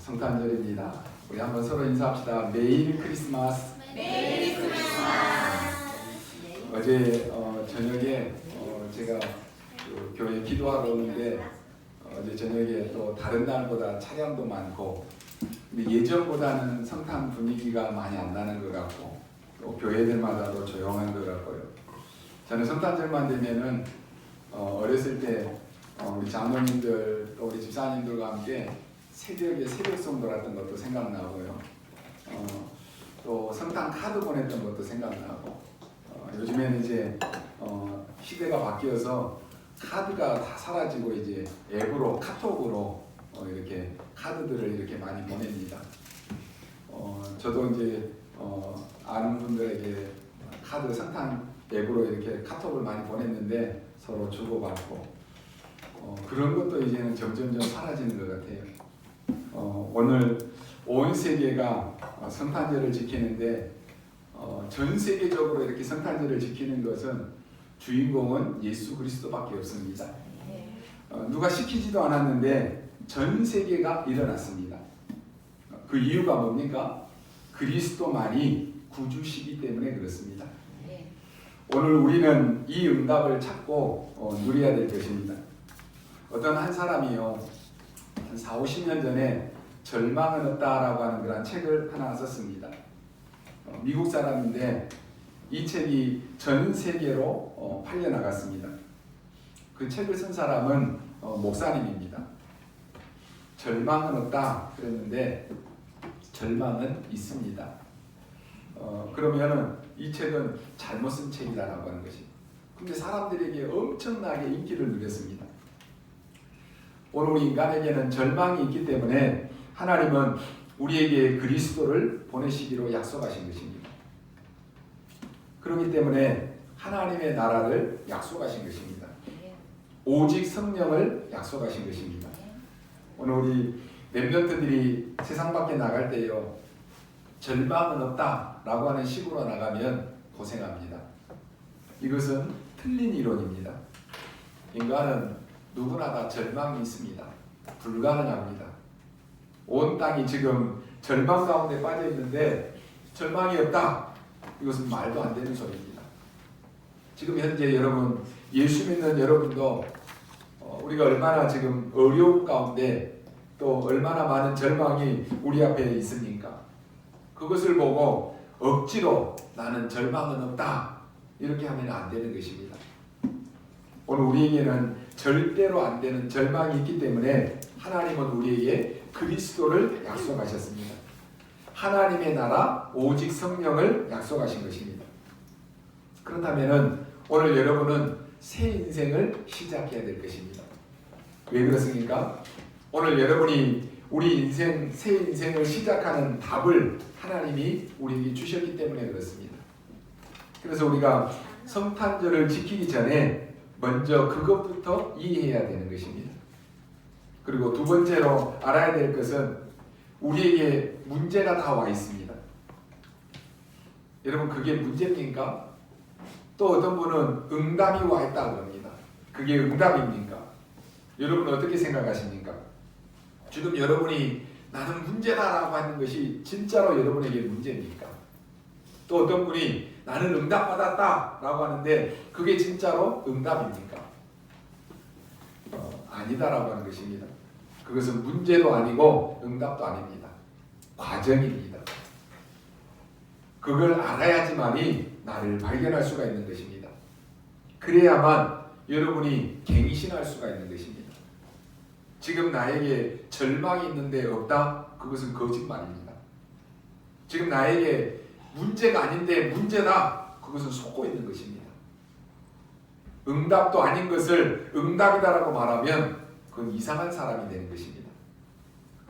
성탄절입니다. 우리 한번 서로 인사합시다. 메리 크리스마스. 메리 크리스마스. 어제 저녁에 제가 그 교회 기도하러 오는데 어제 저녁에 또 다른 날보다 차량도 많고 근데 예전보다는 성탄 분위기가 많이 안 나는 것 같고 또 교회들마다도 조용한 것 같고요. 저는 성탄절만 되면은 어렸을 때 우리 장로님들 또 우리 집사님들과 함께 새벽에 새벽송 돌았던 것도 생각나고요. 또 성탄 카드 보냈던 것도 생각나고 요즘에는 이제 시대가 바뀌어서 카드가 다 사라지고 이제 앱으로 카톡으로 이렇게 카드들을 이렇게 많이 보냅니다. 저도 이제 아는 분들에게 카드 성탄 앱으로 이렇게 카톡을 많이 보냈는데 서로 주고받고 그런 것도 이제는 점점점 사라지는 것 같아요. 오늘 온 세계가 성탄절을 지키는데 전 세계적으로 이렇게 성탄절을 지키는 것은 주인공은 예수 그리스도밖에 없습니다. 누가 시키지도 않았는데 전 세계가 일어났습니다. 그 이유가 뭡니까? 그리스도만이 구주시기 때문에 그렇습니다. 오늘 우리는 이 응답을 찾고 누려야 될 것입니다. 어떤 한 사람이요 한 4, 50년 전에 절망은 없다라고 하는 그런 책을 하나 썼습니다. 미국 사람인데 이 책이 전 세계로 팔려나갔습니다. 그 책을 쓴 사람은 목사님입니다. 절망은 없다 그랬는데 절망은 있습니다. 그러면은 이 책은 잘못 쓴 책이다라고 하는 것이. 근데 사람들에게 엄청나게 인기를 누렸습니다. 오늘 우리 인간에게는 절망이 있기 때문에 하나님은 우리에게 그리스도를 보내시기로 약속하신 것입니다. 그렇기 때문에 하나님의 나라를 약속하신 것입니다. 오직 성령을 약속하신 것입니다. 오늘 우리 랩런트들이 세상 밖에 나갈 때요 절망은 없다라고 하는 식으로 나가면 고생합니다. 이것은 틀린 이론입니다. 인간은 누구나 다 절망이 있습니다. 불가능합니다. 온 땅이 지금 절망 가운데 빠져 있는데 절망이 없다. 이것은 말도 안 되는 소리입니다. 지금 현재 여러분 예수 믿는 여러분도 우리가 얼마나 지금 어려움 가운데 또 얼마나 많은 절망이 우리 앞에 있습니까? 그것을 보고 억지로 나는 절망은 없다 이렇게 하면 안 되는 것입니다. 오늘 우리에게는 절대로 안 되는 절망이 있기 때문에 하나님은 우리에게 그리스도를 약속하셨습니다. 하나님의 나라 오직 성령을 약속하신 것입니다. 그렇다면 오늘 여러분은 새 인생을 시작해야 될 것입니다. 왜 그렇습니까? 오늘 여러분이 우리 인생 새 인생을 시작하는 답을 하나님이 우리에게 주셨기 때문에 그렇습니다. 그래서 우리가 성탄절을 지키기 전에 먼저 그것부터 이해해야 되는 것입니다. 그리고 두 번째로 알아야 될 것은 우리에게 문제가 다 와 있습니다. 여러분 그게 문제입니까? 또 어떤 분은 응답이 와 있다고 합니다. 그게 응답입니까? 여러분 어떻게 생각하십니까? 지금 여러분이 나는 문제다라고 하는 것이 진짜로 여러분에게 문제입니까? 또 어떤 분이 나는 응답받았다라고 하는데 그게 진짜로 응답입니까? 아니다라고 하는 것입니다. 그것은 문제도 아니고 응답도 아닙니다. 과정입니다. 그걸 알아야지만이 나를 발견할 수가 있는 것입니다. 그래야만 여러분이 갱신할 수가 있는 것입니다. 지금 나에게 절망이 있는데 없다? 그것은 거짓말입니다. 지금 나에게 문제가 아닌데 문제다? 그것은 속고 있는 것입니다. 응답도 아닌 것을 응답이다라고 말하면 그건 이상한 사람이 되는 것입니다.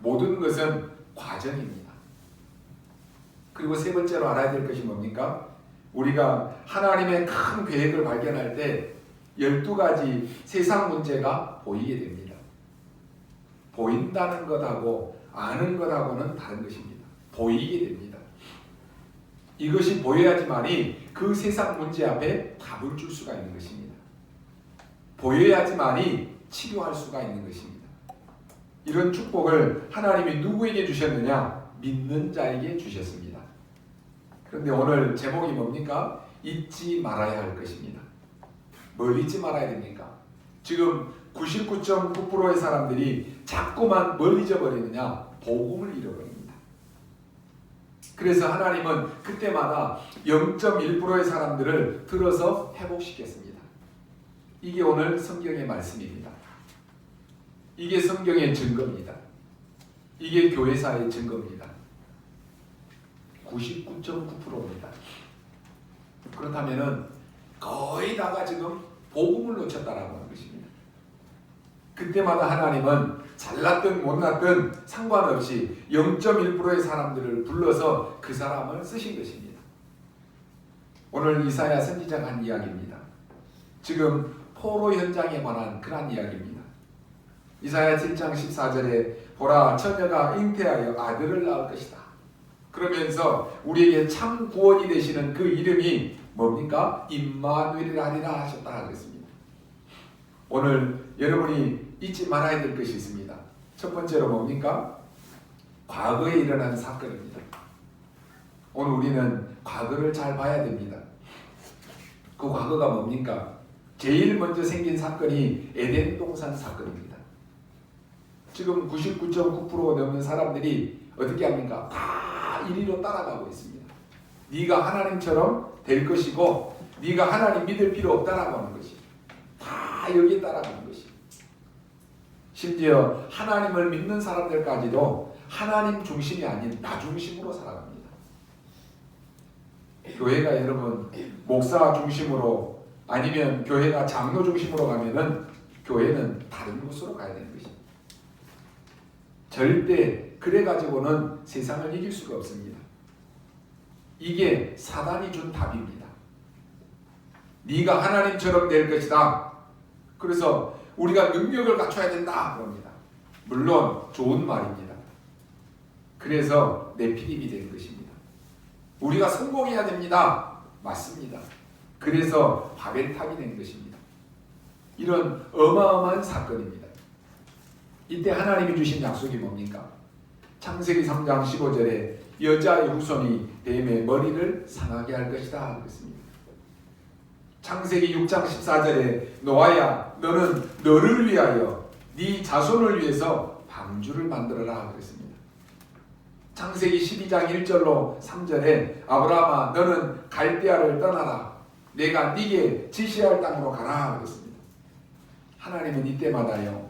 모든 것은 과정입니다. 그리고 세 번째로 알아야 될 것이 뭡니까? 우리가 하나님의 큰 계획을 발견할 때 12가지 세상 문제가 보이게 됩니다. 보인다는 것하고 아는 것하고는 다른 것입니다. 보이게 됩니다. 이것이 보여야지만이 그 세상 문제 앞에 답을 줄 수가 있는 것입니다. 보여야지만이 치료할 수가 있는 것입니다. 이런 축복을 하나님이 누구에게 주셨느냐? 믿는 자에게 주셨습니다. 그런데 오늘 제목이 뭡니까? 잊지 말아야 할 것입니다. 뭘 잊지 말아야 됩니까? 지금 99.9%의 사람들이 자꾸만 뭘 잊어버리느냐? 복음을 잃어버립니다. 그래서 하나님은 그때마다 0.1%의 사람들을 들어서 회복시켰습니다. 이게 오늘 성경의 말씀입니다. 이게 성경의 증거입니다. 이게 교회사의 증거입니다. 99.9%입니다. 그렇다면은 거의 다가 지금 복음을 놓쳤다라고 하는 것입니다. 그때마다 하나님은 잘났든 못났든 상관없이 0.1%의 사람들을 불러서 그 사람을 쓰신 것입니다. 오늘 이사야 선지자가 한 이야기입니다. 지금 포로 현장에 관한 그런 이야기입니다. 이사야 7장 14절에 보라 처녀가 잉태하여 아들을 낳을 것이다. 그러면서 우리에게 참 구원이 되시는 그 이름이 뭡니까? 임마누엘이라 하리라 하셨다 그랬습니다. 오늘 여러분이 잊지 말아야 될 것이 있습니다. 첫 번째로 뭡니까? 과거에 일어난 사건입니다. 오늘 우리는 과거를 잘 봐야 됩니다. 그 과거가 뭡니까? 제일 먼저 생긴 사건이 에덴 동산 사건입니다. 지금 99.9% 넘는 사람들이 어떻게 합니까? 다 이리로 따라가고 있습니다. 네가 하나님처럼 될 것이고 네가 하나님 믿을 필요 없다라고 하는 것이 다 여기에 따라가는 것이. 심지어 하나님을 믿는 사람들까지도 하나님 중심이 아닌 나 중심으로 살아갑니다. 교회가 여러분 목사 중심으로 아니면 교회가 장로 중심으로 가면은 교회는 다른 곳으로 가야 되는 것입니다. 절대 그래가지고는 세상을 이길 수가 없습니다. 이게 사단이 준 답입니다. 네가 하나님처럼 될 것이다. 그래서 우리가 능력을 갖춰야 된다 그럽니다. 물론 좋은 말입니다. 그래서 네피림이 된 것입니다. 우리가 성공해야 됩니다. 맞습니다. 그래서 바벨탑이 된 것입니다. 이런 어마어마한 사건입니다. 이때 하나님이 주신 약속이 뭡니까? 창세기 3장 15절에 여자의 후손이 뱀의 머리를 상하게 할 것이다 그랬습니다. 창세기 6장 14절에 노아야 너는 너를 위하여 네 자손을 위해서 방주를 만들어라 그랬습니다. 창세기 12장 1절로 3절에 아브라함아 너는 갈대아를 떠나라 내가 네게 지시할 땅으로 가라 그랬습니다. 하나님은 이때마다요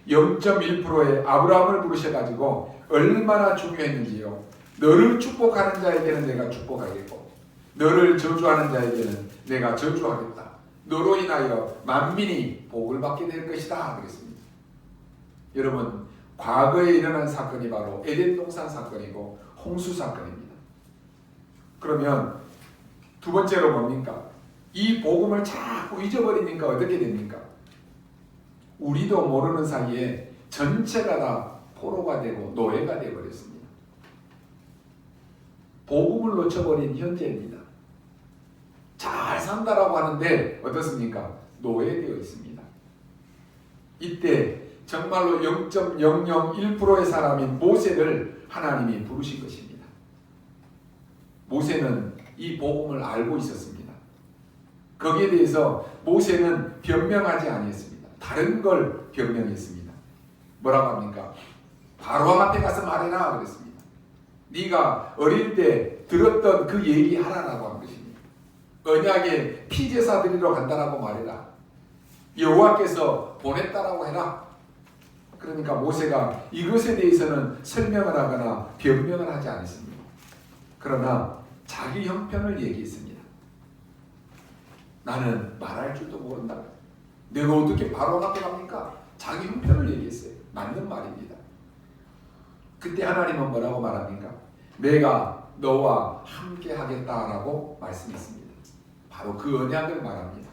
0.1%의 아브라함을 부르셔가지고 얼마나 중요했는지요. 너를 축복하는 자에게는 내가 축복하겠고 너를 저주하는 자에게는 내가 저주하겠다. 너로 인하여 만민이 복을 받게 될 것이다 그랬습니다. 여러분 과거에 일어난 사건이 바로 에덴 동산 사건이고 홍수 사건입니다. 그러면 두 번째로 뭡니까? 이 복음을 자꾸 잊어버리니까 어떻게 됩니까? 우리도 모르는 사이에 전체가 다 포로가 되고 노예가 되어버렸습니다. 복음을 놓쳐버린 현재입니다. 잘 산다라고 하는데 어떻습니까? 노예되어 있습니다. 이때 정말로 0.001%의 사람인 모세를 하나님이 부르신 것입니다. 모세는 이 복음을 알고 있었습니다. 거기에 대해서 모세는 변명하지 아니했습니다. 다른 걸 변명했습니다. 뭐라고 합니까? 바로왕 앞에 가서 말해라 그랬습니다. 네가 어릴 때 들었던 그 얘기 하라라고 한 것입니다. 언약에 피제사 드리러 간다라고 말해라. 여호와께서 보냈다라고 해라. 그러니까 모세가 이것에 대해서는 설명을 하거나 변명을 하지 않았습니다. 그러나 자기 형편을 얘기했습니다. 나는 말할 줄도 모른다. 내가 어떻게 바로 앞에 갑니까? 자기 형편을 얘기했어요. 맞는 말입니다. 그때 하나님은 뭐라고 말합니까? 내가 너와 함께 하겠다라고 말씀했습니다. 바로 그 언약을 말합니다.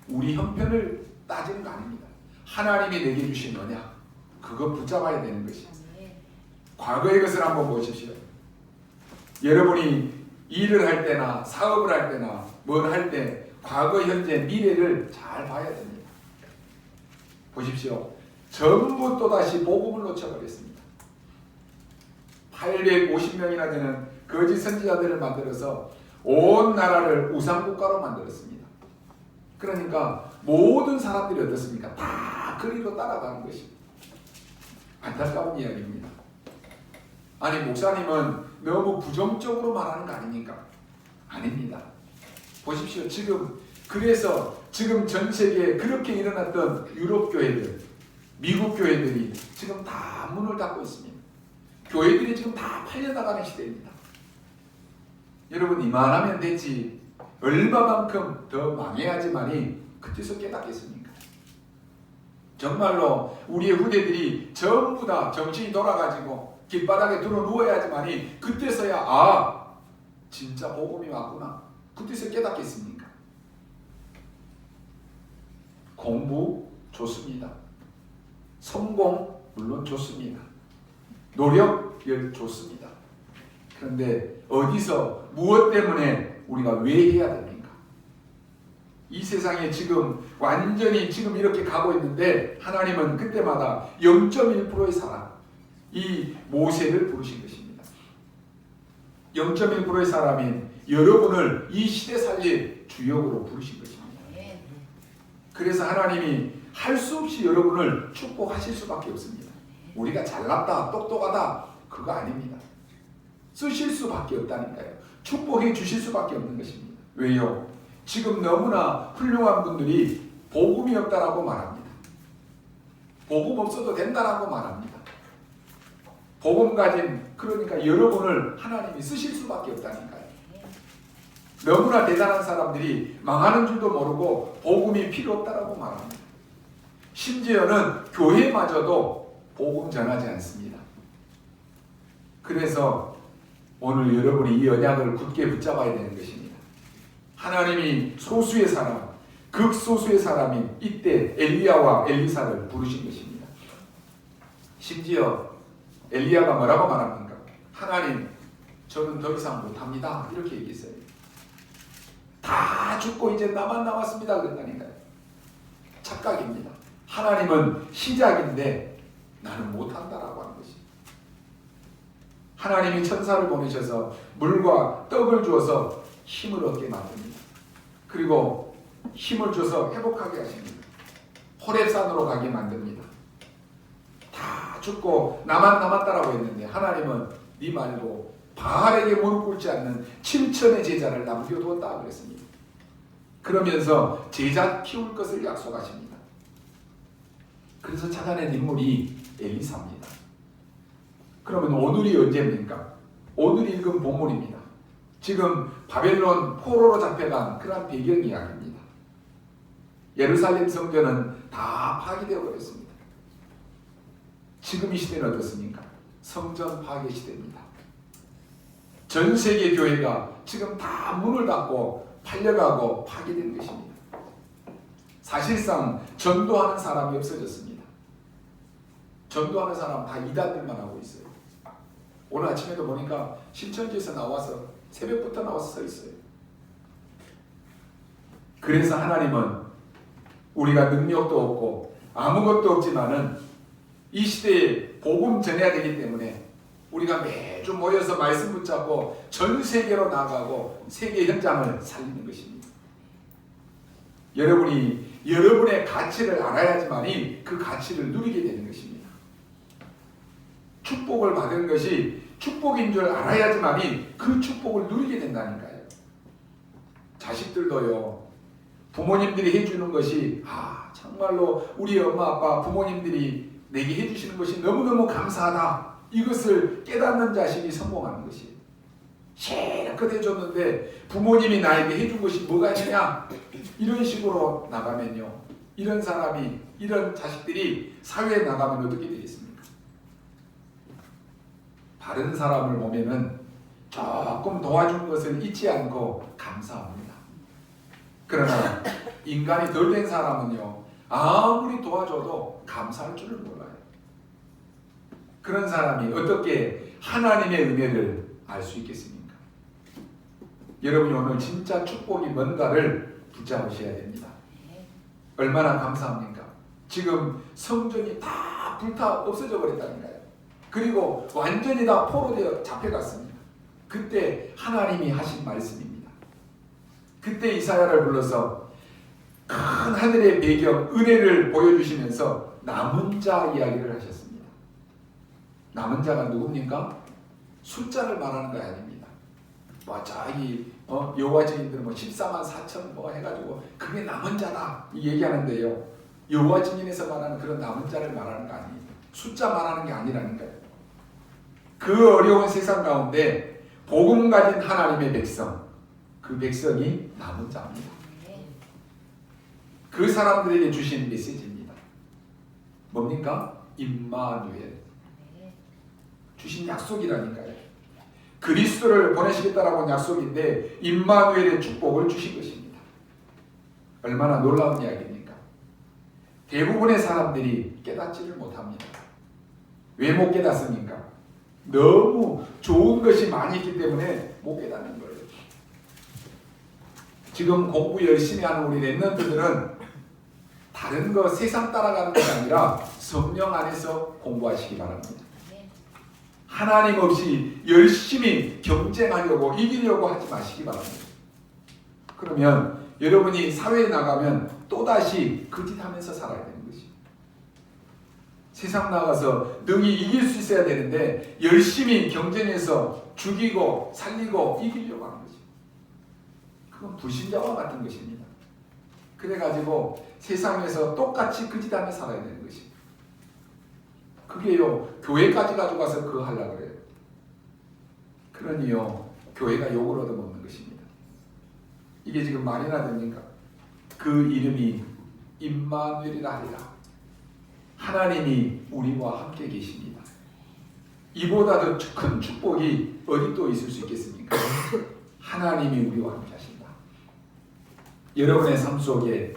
우리 형편을 따지는 거 아닙니다. 하나님이 내게 주신 언약, 그거 붙잡아야 되는 것입니다. 과거의 것을 한번 보십시오. 여러분이 일을 할 때나 사업을 할 때나 뭘 할 때 과거, 현재, 미래를 잘 봐야 됩니다. 보십시오. 전부 또다시 복음을 놓쳐버렸습니다. 850명이나 되는 거짓 선지자들을 만들어서 온 나라를 우상국가로 만들었습니다. 그러니까 모든 사람들이 어떻습니까? 다 그리로 따라가는 것이 안타까운 이야기입니다. 아니 목사님은 너무 부정적으로 말하는 거 아닙니까? 아닙니다. 보십시오. 그래서 지금 전 세계에 그렇게 일어났던 유럽 교회들, 미국 교회들이 지금 다 문을 닫고 있습니다. 교회들이 지금 다 팔려나가는 시대입니다. 여러분 이만하면 됐지 얼마만큼 더 망해야지만이 그때서 깨닫겠습니까? 정말로 우리의 후대들이 전부 다 정신이 돌아가지고 길바닥에 들어 누워야지만이 그때서야 진짜 복음이 왔구나. 그때서 깨닫겠습니까? 공부 좋습니다. 성공 물론 좋습니다. 노력 좋습니다. 그런데 어디서 무엇 때문에 우리가 왜 해야 됩니까? 이 세상에 지금 완전히 지금 이렇게 가고 있는데 하나님은 그때마다 0.1%의 사람 이 모세를 부르신 것입니다. 0.1%의 사람인 여러분을 이 시대 살릴 주역으로 부르신 것입니다. 그래서 하나님이 할 수 없이 여러분을 축복하실 수밖에 없습니다. 우리가 잘났다 똑똑하다 그거 아닙니다. 쓰실 수밖에 없다니까요. 축복해 주실 수밖에 없는 것입니다. 왜요? 지금 너무나 훌륭한 분들이 복음이 없다라고 말합니다. 복음 없어도 된다라고 말합니다. 복음 가진 그러니까 여러분을 하나님이 쓰실 수밖에 없다니까요. 너무나 대단한 사람들이 망하는 줄도 모르고 복음이 필요 없다라고 말합니다. 심지어는 교회마저도 복음 전하지 않습니다. 그래서 오늘 여러분이 이 언약을 굳게 붙잡아야 되는 것입니다. 하나님이 소수의 사람, 극소수의 사람인 이때 엘리야와 엘리사를 부르신 것입니다. 심지어 엘리야가 뭐라고 말합니까? 하나님, 저는 더 이상 못합니다. 이렇게 얘기했어요. 다 죽고 이제 나만 남았습니다. 그랬다니까요. 착각입니다. 하나님은 시작인데 나는 못한다라고 하는 것입니다. 하나님이 천사를 보내셔서 물과 떡을 주어서 힘을 얻게 만듭니다. 그리고 힘을 줘서 회복하게 하십니다. 호렙산으로 가게 만듭니다. 다 죽고 나만 남았다라고 했는데 하나님은 네 말고 바알에게 무릎 꿇지 않는 7천의 제자를 남겨두었다 그랬습니다. 그러면서 제자 키울 것을 약속하십니다. 그래서 찾아낸 인물이 엘리사입니다. 그러면 오늘이 언제입니까? 오늘 읽은 본문입니다. 지금 바벨론 포로로 잡혀간 그런 배경 이야기입니다. 예루살렘 성전은 다 파괴되어 버렸습니다. 지금 이 시대는 어떻습니까? 성전 파괴 시대입니다. 전 세계 교회가 지금 다 문을 닫고 팔려가고 파괴된 것입니다. 사실상 전도하는 사람이 없어졌습니다. 전도하는 사람 다 이단들만 하고 있어요. 오늘 아침에도 보니까 신천지에서 나와서 새벽부터 나와서 서 있어요. 그래서 하나님은 우리가 능력도 없고 아무것도 없지만은 이 시대에 복음 전해야 되기 때문에 우리가 매주 모여서 말씀 붙잡고 전 세계로 나가고 세계 현장을 살리는 것입니다. 여러분이 여러분의 가치를 알아야지만이 그 가치를 누리게 되는 것입니다. 축복을 받은 것이 축복인 줄 알아야지만이 그 축복을 누리게 된다니까요. 자식들도요. 부모님들이 해주는 것이 정말로 우리 엄마 아빠 부모님들이 내게 해주시는 것이 너무너무 감사하다. 이것을 깨닫는 자식이 성공하는 것이에요. 실컷 해줬는데 부모님이 나에게 해준 것이 뭐가 있냐? 이런 식으로 나가면요. 이런 사람이 이런 자식들이 사회에 나가면 어떻게 되겠습니까? 다른 사람을 보면은 조금 도와준 것을 잊지 않고 감사합니다. 그러나 인간이 덜 된 사람은요. 아무리 도와줘도 감사할 줄을 몰라요. 그런 사람이 어떻게 하나님의 은혜를 알 수 있겠습니까? 여러분이 오늘 진짜 축복이 뭔가를 붙잡으셔야 됩니다. 얼마나 감사합니까? 지금 성전이 다 불타 없어져 버렸다니까요. 그리고 완전히 다 포로되어 잡혀갔습니다. 그때 하나님이 하신 말씀입니다. 그때 이사야를 불러서 큰 하늘의 배경, 은혜를 보여주시면서 남은 자 이야기를 하셨습니다. 남은 자가 누굽니까? 숫자를 말하는 거 아닙니다. 뭐 저기 여호와 증인들은 뭐 14만 4천 뭐 해가지고 그게 남은 자다 이 얘기하는데요. 여호와 증인에서 말하는 그런 남은 자를 말하는 거 아닙니다. 숫자 말하는 게 아니라는 거예요. 그 어려운 세상 가운데 복음 가진 하나님의 백성, 그 백성이 남은 자입니다. 그 사람들에게 주신 메시지입니다. 뭡니까? 임마누엘. 주신 약속이라니까요. 그리스도를 보내시겠다라고 하는 약속인데 임마누엘의 축복을 주신 것입니다. 얼마나 놀라운 이야기입니까? 대부분의 사람들이 깨닫지를 못합니다. 왜 못 깨닫습니까? 너무 좋은 것이 많이 있기 때문에 못 깨닫는 거예요. 지금 공부 열심히 하는 우리 랩런트들은 다른 거 세상 따라가는 것이 아니라 성령 안에서 공부하시기 바랍니다. 하나님 없이 열심히 경쟁하려고 이기려고 하지 마시기 바랍니다. 그러면 여러분이 사회에 나가면 또다시 거짓하면서 살아야 되는 것이죠. 세상 나가서 능히 이길 수 있어야 되는데 열심히 경쟁해서 죽이고 살리고 이기려고 하는 거죠. 그건 불신자와 같은 것입니다. 그래가지고 세상에서 똑같이 거짓하며 살아야 되는 것입니다. 그게요, 교회까지 가져가서 그거 하려고 그래요. 그러니요, 교회가 욕을 얻어먹는 것입니다. 이게 지금 말이나 됩니까? 그 이름이 임마누엘이라 하리라. 하나님이 우리와 함께 계십니다. 이보다 더 큰 축복이 어디 또 있을 수 있겠습니까? 하나님이 우리와 함께 하신다. 여러분의 삶 속에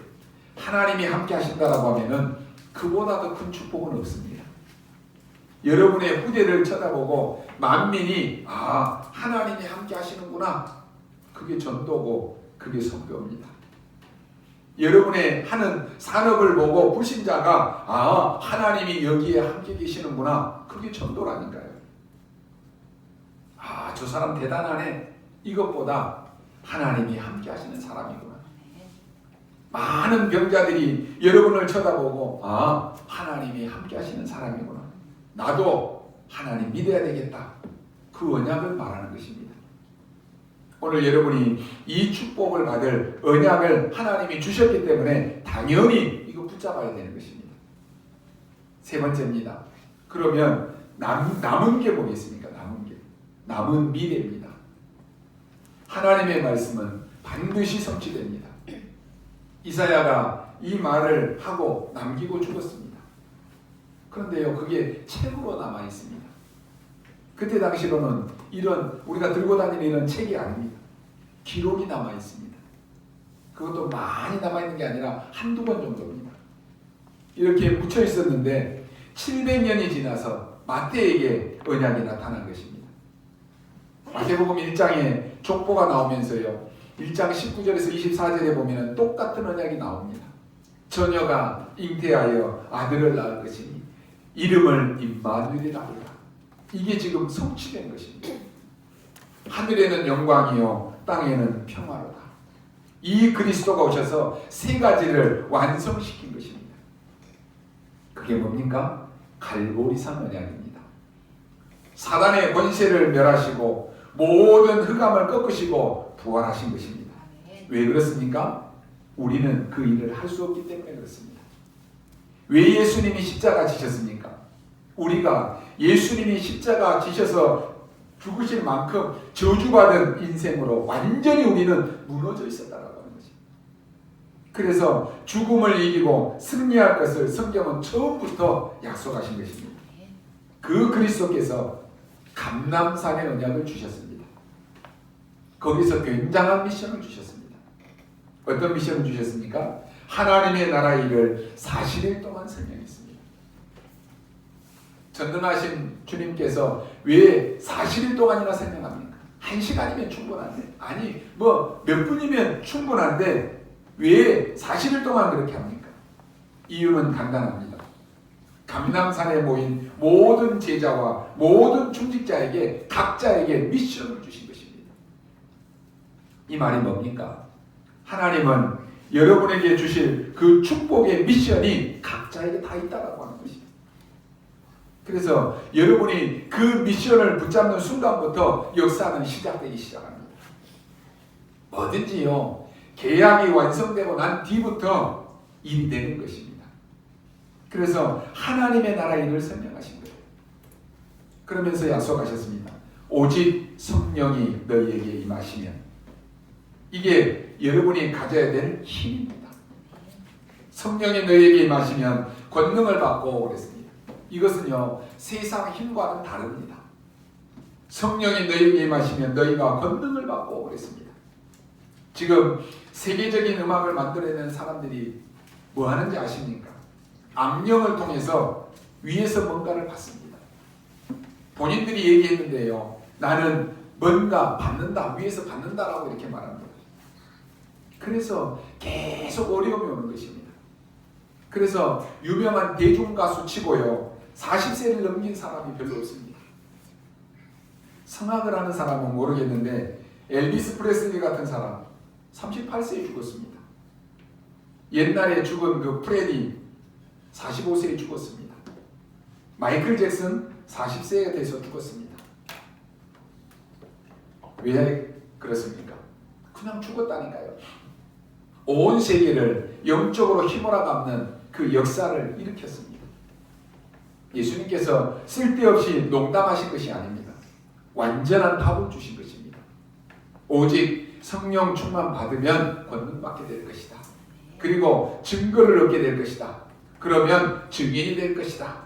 하나님이 함께 하신다라고 하면은 그보다 더 큰 축복은 없습니다. 여러분의 후대를 쳐다보고 만민이 하나님이 함께 하시는구나. 그게 전도고 그게 선교입니다. 여러분의 하는 산업을 보고 불신자가 하나님이 여기에 함께 계시는구나. 그게 전도라니까요. 저 사람 대단하네. 이것보다 하나님이 함께 하시는 사람이구나. 많은 병자들이 여러분을 쳐다보고 하나님이 함께 하시는 사람이구나. 나도 하나님 믿어야 되겠다. 그 언약을 말하는 것입니다. 오늘 여러분이 이 축복을 받을 언약을 하나님이 주셨기 때문에 당연히 이거 붙잡아야 되는 것입니다. 세 번째입니다. 그러면 남은 게 뭐겠습니까? 남은 미래입니다. 하나님의 말씀은 반드시 성취됩니다. 이사야가 이 말을 하고 남기고 죽었습니다. 그런데요, 그게 책으로 남아 있습니다. 그때 당시로는 이런 우리가 들고 다니는 이런 책이 아닙니다. 기록이 남아 있습니다. 그것도 많이 남아 있는 게 아니라 한두 번 정도입니다. 이렇게 묻혀 있었는데 700년이 지나서 마태에게 언약이 나타난 것입니다. 마태복음 1장에 족보가 나오면서요, 1장 19절에서 24절에 보면 똑같은 언약이 나옵니다. 처녀가 잉태하여 아들을 낳을 것이니 이름을 임마누엘이라 하리라. 이게 지금 성취된 것입니다. 하늘에는 영광이요 땅에는 평화로다. 이 그리스도가 오셔서 세 가지를 완성시킨 것입니다. 그게 뭡니까? 갈보리산 언약입니다. 사단의 권세를 멸하시고 모든 흑암을 꺾으시고 부활하신 것입니다. 왜 그렇습니까? 우리는 그 일을 할 수 없기 때문에 그렇습니다. 왜 예수님이 십자가 지셨습니까? 우리가 예수님이 십자가 지셔서 죽으실 만큼 저주받은 인생으로 완전히 우리는 무너져 있었다라고 하는 것입니다. 그래서 죽음을 이기고 승리할 것을 성경은 처음부터 약속하신 것입니다. 그 그리스도께서 감람산의 언약을 주셨습니다. 거기서 굉장한 미션을 주셨습니다. 어떤 미션을 주셨습니까? 하나님의 나라 일을 40일 동안 설명했습니다. 전능하신 주님께서 왜 40일 동안이나 설명합니까? 1시간이면 충분한데, 아니 몇 분이면 충분한데 왜 40일 동안 그렇게 합니까? 이유는 간단합니다. 감람산에 모인 모든 제자와 모든 중직자에게 각자에게 미션을 주신 것입니다. 이 말이 뭡니까? 하나님은 여러분에게 주실 그 축복의 미션이 각자에게 다 있다고 하는 것입니다. 그래서 여러분이 그 미션을 붙잡는 순간부터 역사는 시작되기 시작합니다. 뭐든지요, 계약이 완성되고 난 뒤부터 일이 되는 것입니다. 그래서 하나님의 나라 일을 설명하신 거예요. 그러면서 약속하셨습니다. 오직 성령이 너희에게 임하시면, 이게 여러분이 가져야 될 힘입니다. 성령이 너희에게 임하시면 권능을 받고 그랬습니다. 이것은요, 세상 힘과는 다릅니다. 성령이 너희에게 임하시면 너희가 권능을 받고 그랬습니다. 지금 세계적인 음악을 만들어내는 사람들이 뭐 하는지 아십니까? 악령을 통해서 위에서 뭔가를 받습니다. 본인들이 얘기했는데요, 나는 뭔가 받는다, 위에서 받는다라고 이렇게 말합니다. 그래서 계속 어려움이 오는 것입니다. 그래서 유명한 대중가수 치고요, 40세를 넘긴 사람이 별로 없습니다. 성악을 하는 사람은 모르겠는데 엘비스 프레슬리 같은 사람 38세에 죽었습니다. 옛날에 죽은 그 프레디 45세에 죽었습니다. 마이클 잭슨 40세가 돼서 죽었습니다. 왜 그렇습니까? 그냥 죽었다니까요. 온 세계를 영적으로 휘몰아감는 그 역사를 일으켰습니다. 예수님께서 쓸데없이 농담하신 것이 아닙니다. 완전한 답을 주신 것입니다. 오직 성령 충만 받으면 권능받게 될 것이다. 그리고 증거를 얻게 될 것이다. 그러면 증인이 될 것이다.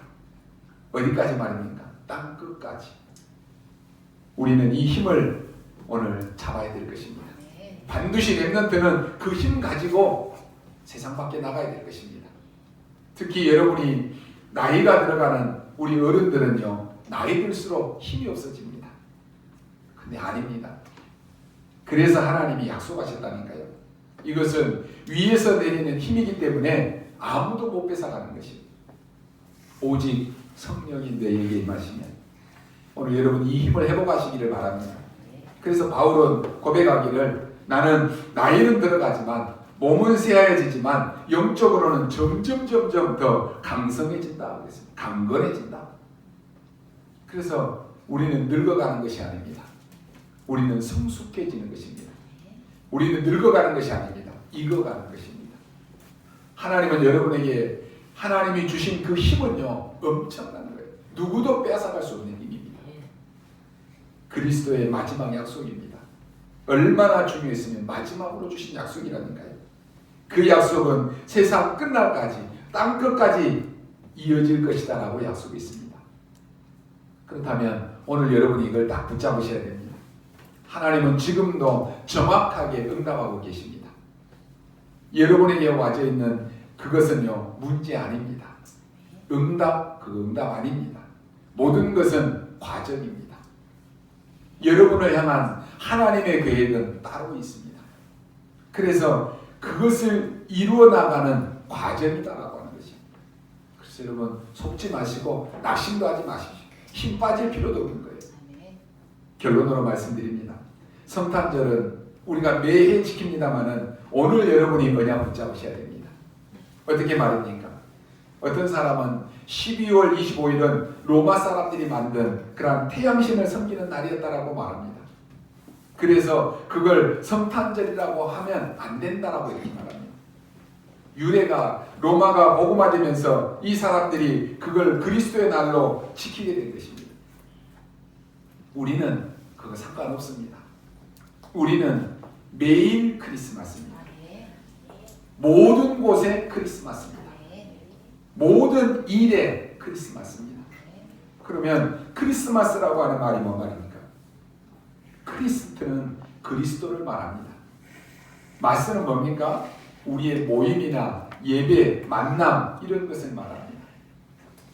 어디까지 말입니까? 땅 끝까지. 우리는 이 힘을 오늘 잡아야 될 것입니다. 반드시 렘넌트는 그 힘 가지고 세상 밖에 나가야 될 것입니다. 특히 여러분이 나이가 들어가는 우리 어른들은요, 나이 들수록 힘이 없어집니다. 근데 아닙니다. 그래서 하나님이 약속하셨다니까요. 이것은 위에서 내리는 힘이기 때문에 아무도 못 뺏어가는 것입니다. 오직 성령이 너희에게 임하시면, 오늘 여러분 이 힘을 회복하시기를 바랍니다. 그래서 바울은 고백하기를, 나는 나이는 들어가지만 몸은 쇠하여지지만 영적으로는 점점 더 강성해진다 그랬습니다. 강건해진다. 그래서 우리는 늙어가는 것이 아닙니다. 우리는 성숙해지는 것입니다. 우리는 늙어가는 것이 아닙니다. 익어가는 것입니다. 하나님은 여러분에게 하나님이 주신 그 힘은요, 엄청난 거예요. 누구도 빼앗아갈 수 없는 힘입니다. 그리스도의 마지막 약속입니다. 얼마나 중요했으면 마지막으로 주신 약속이라니까요. 그 약속은 세상 끝날까지, 땅 끝까지 이어질 것이다 라고 약속이 있습니다. 그렇다면 오늘 여러분이 이걸 딱 붙잡으셔야 됩니다. 하나님은 지금도 정확하게 응답하고 계십니다. 여러분에게 와져 있는 그것은요, 문제 아닙니다. 응답, 그 응답 아닙니다. 모든 것은 과정입니다. 여러분을 향한 하나님의 계획은 따로 있습니다. 그래서 그것을 이루어 나가는 과정이다라고 하는 것입니다. 그래서 여러분 속지 마시고 낙심도 하지 마십시오. 힘 빠질 필요도 없는 거예요. 결론으로 말씀드립니다. 성탄절은 우리가 매해 지킵니다마는 오늘 여러분이 언약 붙잡으셔야 됩니다. 어떻게 말입니까? 어떤 사람은 12월 25일은 로마 사람들이 만든 그런 태양신을 섬기는 날이었다라고 말합니다. 그래서 그걸 성탄절이라고 하면 안 된다라고 이렇게 말합니다. 유래가 로마가 복음화되면서 이 사람들이 그걸 그리스도의 날로 지키게 된 것입니다. 우리는 그거 상관없습니다. 우리는 매일 크리스마스입니다. 모든 곳에 크리스마스입니다. 모든 일에 크리스마스입니다. 그러면 크리스마스라고 하는 말이 뭔 말입니까? 크리스트는 그리스도를 말합니다. 마스는 뭡니까? 우리의 모임이나 예배, 만남 이런 것을 말합니다.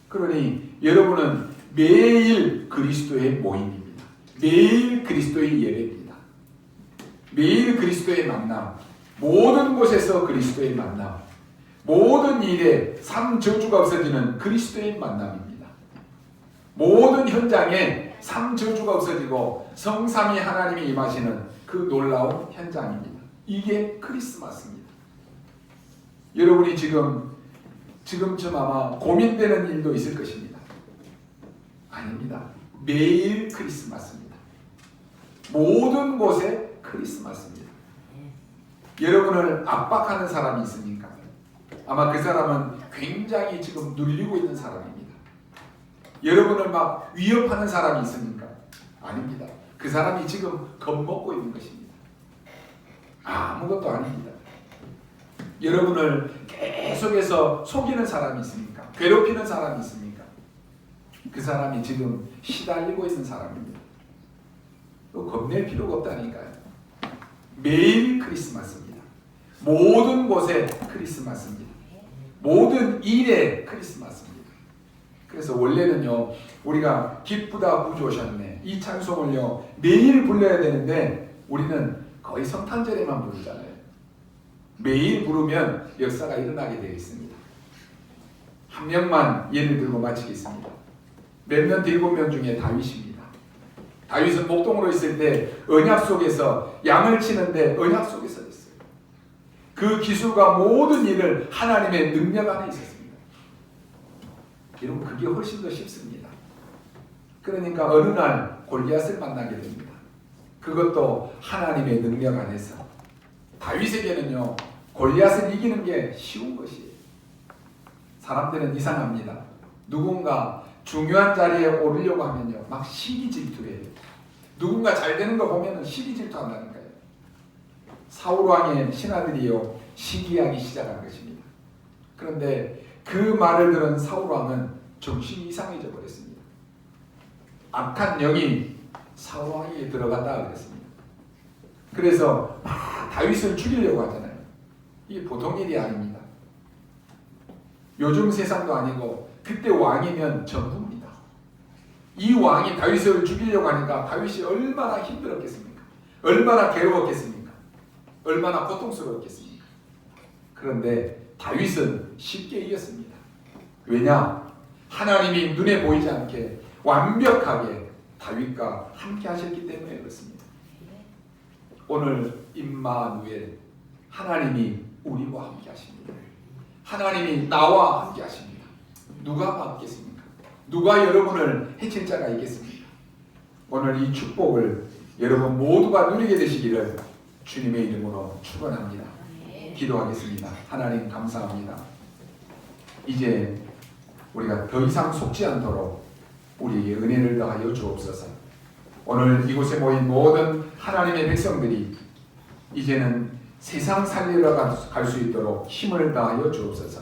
그러니 여러분은 매일 그리스도의 모임입니다. 매일 그리스도의 예배입니다. 매일 그리스도의 만남, 모든 곳에서 그리스도의 만남, 모든 일에 삶 저주가 없어지는 그리스도의 만남입니다. 모든 현장에 삶 저주가 없어지고 성삼위 하나님이 임하시는 그 놀라운 현장입니다. 이게 크리스마스입니다. 여러분이 지금쯤 아마 고민되는 일도 있을 것입니다. 아닙니다. 매일 크리스마스입니다. 모든 곳에 크리스마스입니다. 여러분을 압박하는 사람이 있습니까? 아마 그 사람은 굉장히 지금 눌리고 있는 사람입니다. 여러분을 막 위협하는 사람이 있습니까? 아닙니다. 그 사람이 지금 겁먹고 있는 것입니다. 아무것도 아닙니다. 여러분을 계속해서 속이는 사람이 있습니까? 괴롭히는 사람이 있습니까? 그 사람이 지금 시달리고 있는 사람입니다. 겁낼 필요가 없다니까요. 매일 크리스마스입니다. 모든 곳에 크리스마스입니다. 모든 일에 크리스마스입니다. 그래서 원래는요, 우리가 기쁘다 구주 오셨네, 이 찬송을요 매일 불러야 되는데 우리는 거의 성탄절에만 부르잖아요. 매일 부르면 역사가 일어나게 되어 있습니다. 한 명만 예를 들고 마치겠습니다. 렘넌트 7명 중에 다윗입니다. 다윗은 목동으로 있을 때 언약 속에서 양을 치는데 언약 속에서 있어요. 그 기술과 모든 일을 하나님의 능력 안에 있었습니다. 여러분, 그게 훨씬 더 쉽습니다. 그러니까 어느 날 골리앗을 만나게 됩니다. 그것도 하나님의 능력 안에서. 다윗에게는요, 골리앗을 이기는 게 쉬운 것이에요. 사람들은 이상합니다. 누군가 중요한 자리에 오르려고 하면요, 막 시기 질투해요. 누군가 잘 되는 거 보면은 시기 질투한다는 거예요. 사울 왕의 신하들이요, 시기하기 시작한 것입니다. 그런데 그 말을 들은 사울 왕은 정신이 이상해져 버렸습니다. 악한 영이 사울 왕에게 들어간다 그랬습니다. 그래서 다윗을 죽이려고 하잖아요. 이게 보통 일이 아닙니다. 요즘 세상도 아니고 그때 왕이면 전부입니다. 이 왕이 다윗을 죽이려고 하니까 다윗이 얼마나 힘들었겠습니까? 얼마나 괴로웠겠습니까? 얼마나 고통스러웠겠습니까? 그런데 다윗은 쉽게 이겼습니다. 왜냐? 하나님이 눈에 보이지 않게 완벽하게 다윗과 함께 하셨기 때문에 그렇습니다. 오늘 임마누엘, 하나님이 우리와 함께 하십니다. 하나님이 나와 함께 하십니다. 누가 막겠습니까? 누가 여러분을 해칠 자가 있겠습니까? 오늘 이 축복을 여러분 모두가 누리게 되시기를 주님의 이름으로 축원합니다. 기도하겠습니다. 하나님 감사합니다. 이제 우리가 더 이상 속지 않도록 우리에게 은혜를 더하여 주옵소서. 오늘 이곳에 모인 모든 하나님의 백성들이 이제는 세상 살리러 갈 수 있도록 힘을 다하여 주옵소서.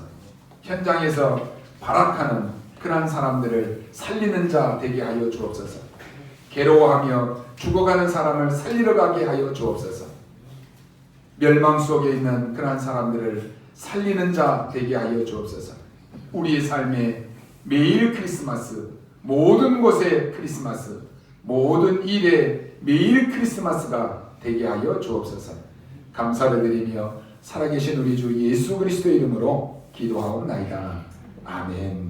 현장에서 발악하는 그러한 사람들을 살리는 자 되게 하여 주옵소서. 괴로워하며 죽어가는 사람을 살리러 가게 하여 주옵소서. 멸망 속에 있는 그러한 사람들을 살리는 자 되게 하여 주옵소서. 우리의 삶에 매일 크리스마스, 모든 곳에 크리스마스, 모든 일에 매일 크리스마스가 되게 하여 주옵소서. 감사를 드리며 살아계신 우리 주 예수 그리스도의 이름으로 기도하옵나이다. 아멘.